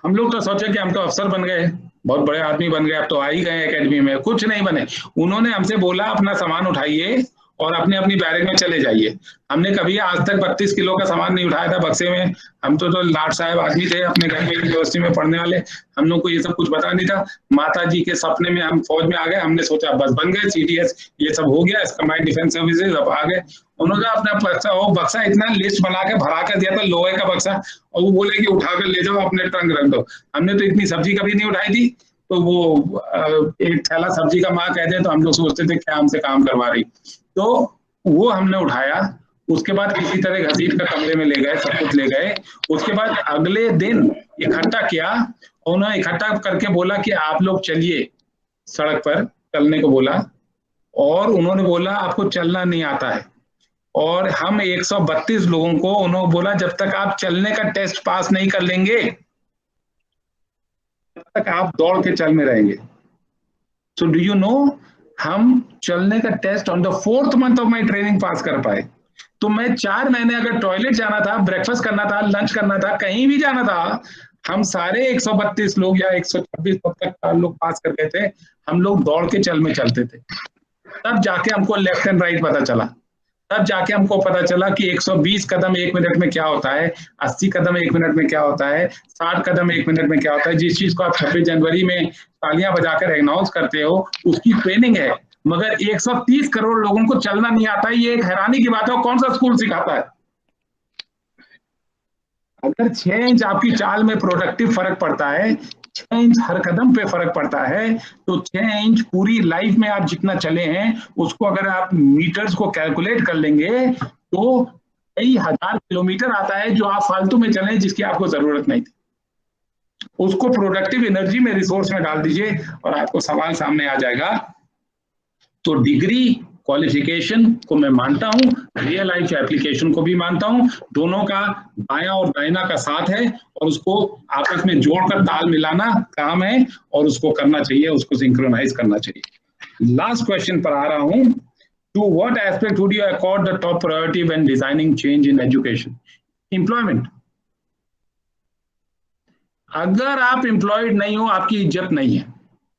हम लोग तो सोचे कि हम तो अफसर बन गए, बहुत बड़े आदमी बन गए, अब तो आ ही गए एकेडमी में, कुछ नहीं बने। उन्होंने हमसे बोला अपना सामान उठाइए और अपने अपनी बैरक में चले जाइए। हमने कभी आज तक 32 किलो का सामान नहीं उठाया था बक्से में, हम तो लाट साहब आदमी थे अपने घर में यूनिवर्सिटी में पढ़ने वाले, हम लोग को ये सब कुछ पता नहीं था। माता जी के सपने में हम फौज में आ गए, हमने सोचा बस बन गए CDS, ये सब हो गया, कंबाइंड डिफेंस सर्विसेज, अब आ गए। उन्होंने अपना बक्सा, वो बक्सा इतना लिस्ट बना के भरा कर दिया था, लोहे का बक्सा, और वो बोले कि उठाकर ले जाओ अपने ट्रंक रख दो। हमने तो इतनी सब्जी कभी नहीं उठाई थी, तो वो एक थैला सब्जी का माँ कहते हैं तो हम लोग सोचते थे क्या हमसे काम करवा रही, तो वो हमने उठाया। उसके बाद किसी तरह घसीट कर कमरे में ले गए, सब कुछ ले गए। उसके बाद अगले दिन इकट्ठा किया, उन्होंने इकट्ठा करके बोला कि आप लोग चलिए, सड़क पर चलने को बोला, और उन्होंने बोला आपको चलना नहीं आता है, और हम 132 लोगों को उन्होंने बोला जब तक आप चलने का टेस्ट पास नहीं कर लेंगे तब तक आप दौड़ के चल में रहेंगे। सो डू यू नो, हम चलने का test on the 4th month of my training pass कर पाए। तो मैं 4 महीने अगर टॉयलेट जाना था, ब्रेकफास्ट करना था, लंच करना था, कहीं भी जाना था, हम सारे 132 लोग या 126 तब तक लोग पास कर गए थे। हम लोग दौड़ के चल में चलते थे, तब जाके हमको लेफ्ट एंड राइट पता चला, तब जाके हमको पता चला कि 120 कदम 1 मिनट में क्या होता है, 80 कदम 1 मिनट में क्या होता है, 60 कदम 1 मिनट में क्या होता है। जिस चीज को आप 26 जनवरी में तालियां बजाकर अनाउंस करते हो उसकी ट्रेनिंग है, मगर 130 करोड़ लोगों को चलना नहीं आता है, ये एक हैरानी की बात है। कौन सा स्कूल सिखाता है? अगर 6 इंच आपकी चाल में प्रोडक्टिव फर्क पड़ता है, 6 इंच हर कदम पे फर्क पड़ता है, तो 6 इंच पूरी लाइफ में आप जितना चले हैं उसको अगर आप मीटर्स को कैलकुलेट कर लेंगे तो कई हजार किलोमीटर आता है जो आप फालतू में चले जिसकी आपको जरूरत नहीं थी। उसको प्रोडक्टिव एनर्जी में, रिसोर्स में डाल दीजिए और आपको सवाल सामने आ जाएगा। तो डिग्री क्वालिफिकेशन को मैं मानता हूं, रियल लाइफ एप्लीकेशन को भी मानता हूं, दोनों का बायां और दाहिना का साथ है और उसको आपस में जोड़कर ताल मिलाना काम है और उसको करना चाहिए, उसको सिंक्रोनाइज करना चाहिए। लास्ट क्वेश्चन पर आ रहा हूं, to what aspect would you accord the top priority when designing change in education? Employment. अगर आप एम्प्लॉयड नहीं हो, आपकी इज्जत नहीं है।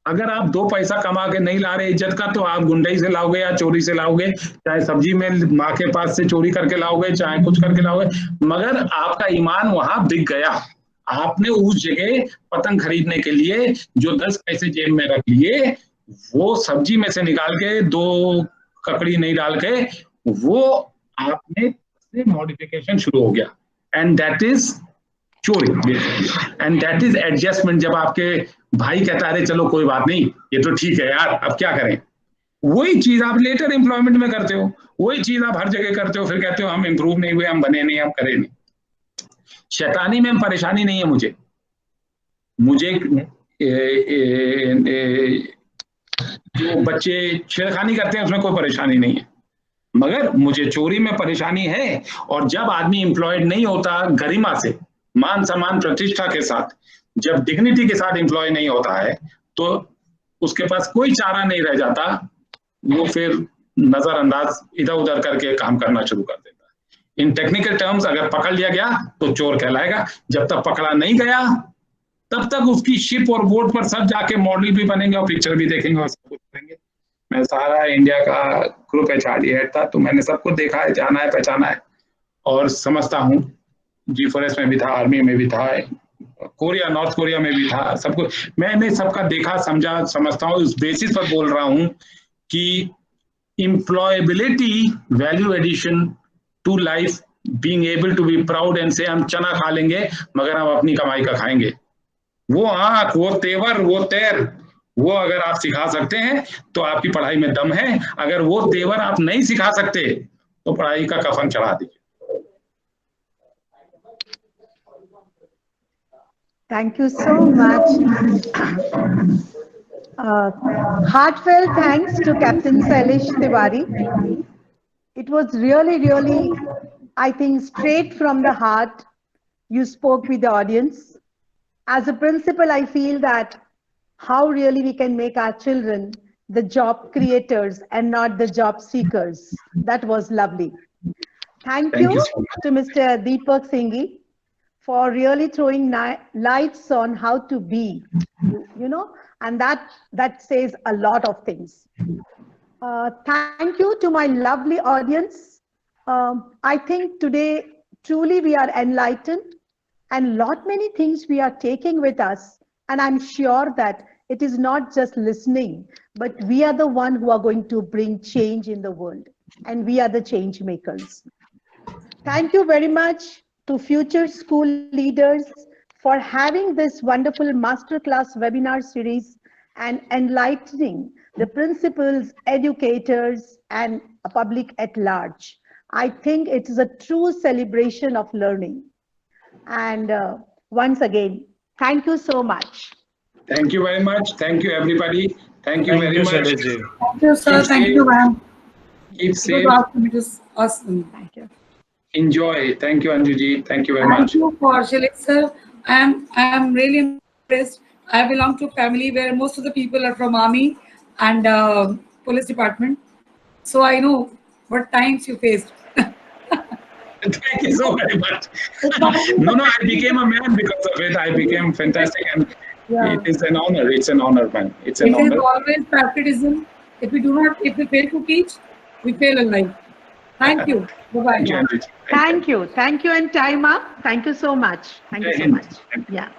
अगर आप 2 पैसा कमा के नहीं ला रहे इज्जत का, तो आप गुंडई से लाओगे या चोरी से लाओगे, चाहे सब्जी में माँ के पास से चोरी करके लाओगे, चाहे कुछ करके लाओगे, मगर आपका ईमान वहां बिक गया, आपने उस जगह पतंग खरीदने के लिए जो 10 पैसे जेब में रख लिए, वो सब्जी में से निकाल के 2 ककड़ी नहीं डाल के, वो आपने मॉडिफिकेशन शुरू हो गया, एंड दैट इज चोरी, एंड दैट इज एडजस्टमेंट। जब आपके भाई कहता है चलो कोई बात नहीं, ये तो ठीक है यार, अब क्या करें, वही चीज आप लेटर एम्प्लॉयमेंट में करते हो, वही चीज आप हर जगह करते हो, फिर कहते हो हम इंप्रूव नहीं हुए, हम बने नहीं, हम करे नहीं। शैतानी में परेशानी नहीं है मुझे जो बच्चे छेड़खानी करते हैं उसमें कोई परेशानी नहीं है, मगर मुझे चोरी में परेशानी है। और जब आदमी एम्प्लॉयड नहीं होता गरिमा से, मान सम्मान प्रतिष्ठा के साथ, जब डिग्निटी के साथ एम्प्लॉय नहीं होता है, तो उसके पास कोई चारा नहीं रह जाता, वो फिर नजरअंदाज इधर उधर करके काम करना शुरू कर देता है। इन टेक्निकल टर्म्स, अगर पकड़ लिया गया तो चोर कहलाएगा, जब तक पकड़ा नहीं गया तब तक उसकी शिप और बोट पर सब जाके मॉडल भी बनेंगे और पिक्चर भी देखेंगे और सब कुछ करेंगे। मैं सारा इंडिया का ग्रुप HRD हेड था, तो मैंने सबको देखा है, जाना है, पहचाना है और समझता हूँ। G4S में भी था, आर्मी में भी था, कोरिया, नॉर्थ कोरिया में भी था, सब कुछ मैंने सबका देखा, समझा, समझता हूँ। उस बेसिस पर बोल रहा हूँ कि employability, value addition to life, being able to be proud and say हम चना खा लेंगे मगर हम अपनी कमाई का खाएंगे, वो आंख, वो तेवर, वो तैर, वो अगर आप सिखा सकते हैं तो आपकी पढ़ाई में दम है। अगर वो तेवर आप नहीं सिखा सकते तो पढ़ाई का कफन चढ़ा दीजिए। Thank you so much. Heartfelt thanks to Captain Shailesh Tewary. It was really, I think, straight from the heart. You spoke with the audience. As a principal, I feel that how really we can make our children the job creators and not the job seekers. That was lovely. Thank you so much to Mr. Deepak Singhi for really throwing lights on how to be, and that says a lot of things. Thank you to my lovely audience. I think today truly we are enlightened, and many things we are taking with us, and I'm sure that it is not just listening, but we are the one who are going to bring change in the world, and we are the change makers. Thank you very much to future school leaders for having this wonderful masterclass webinar series and enlightening the principals, educators, and public at large. I think it is a true celebration of learning. And once again, thank you so much. Thank you very much. Thank you, everybody. Thank you very much. Thank you, sir. Thank you, ma'am. Keep safe. It was awesome. Thank you. Enjoy. Thank you, Anjuji. Thank you very much. Thank you for Shailesh, sir. I am really impressed. I belong to a family where most of the people are from army and police department. So I know what times you faced. Thank you so very much. No, I became a man because of it. I became fantastic, and it is an honor. It's an honor, man. It's an honor. It is always patriotism. If we fail to teach, we fail in life. Thank you. Bye-bye. Thank you. Thank you, and time up. Thank you so much. Thank you so much. Yeah.